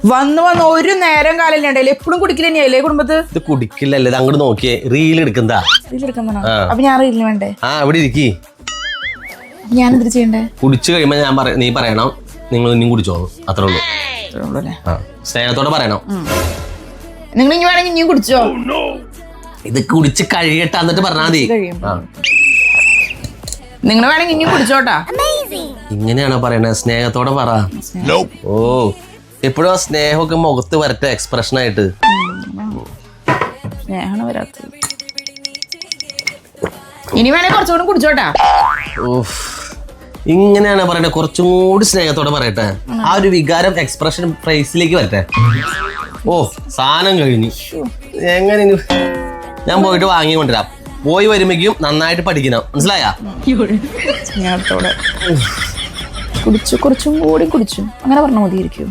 വന്ന് ഒരു നേരം കാലല്ലേ എപ്പോഴും കുടിക്കലേ കുടുംബത്ത്. ഇത് കുടിക്കില്ലല്ലേ, ഇത് അങ്ങോട്ട് നോക്കിയേ, റീൽ എടുക്കുന്നതാ. അപ്പൊ ഞാൻ റീലിന് വേണ്ടേ? ഇവിടെ ഇരിക്കി. ഞാൻ എന്തിട്ട് ചെയ്യണ്ടേ? കുടിച്ചു കഴിയുമ്പോ നീ പറയണം നിങ്ങൾ ഇനിയും കുടിച്ചോളൂ, അത്രേ ഉള്ളൂ. സ്നേഹത്തോടെ പറയണം. നിങ്ങൾ ഇനി വേണമെങ്കിൽ ഇനിയും കുടിച്ചോ. ഇത് കുടിച്ച് കഴിയട്ടെ എന്നിട്ട് പറഞ്ഞാൽ മതി. നിങ്ങൾ വേണമെങ്കിൽ ഇനിയും കുടിച്ചോട്ടാ. ഇങ്ങനെയാണോ പറയണേ? സ്നേഹത്തോടെ പറ. ഓ, എപ്പോഴും ആ സ്നേഹമൊക്കെ മുഖത്ത് വരട്ടെ, എക്സ്പ്രഷൻ ആയിട്ട്. സ്നേഹമാണ് വരാത്തത്. ഇനി വേണേ കുറച്ചുകൂടി കുടിച്ചോട്ടാ. ഇങ്ങനെയാണ് പറയണേ, കുറച്ചും കൂടി സ്നേഹത്തോടെ പറയട്ടെ. ആ ഒരു വികാരം എക്സ്പ്രഷൻ ഫേസിലേക്ക് വരട്ടെ. ഓ, സാധനം കഴിഞ്ഞു. എങ്ങനെ ഞാൻ പോയിട്ട് വാങ്ങി കൊണ്ടുവരാം. പോയി വരുമ്പോഴേക്കും നന്നായിട്ട് പഠിക്കണം, മനസ്സിലായാ? സ്നേഹത്തോടെ കുടിച്ചു, കുറച്ചും കൂടി കുടിച്ചു, അങ്ങനെ പറഞ്ഞാൽ മതിയായിരിക്കും.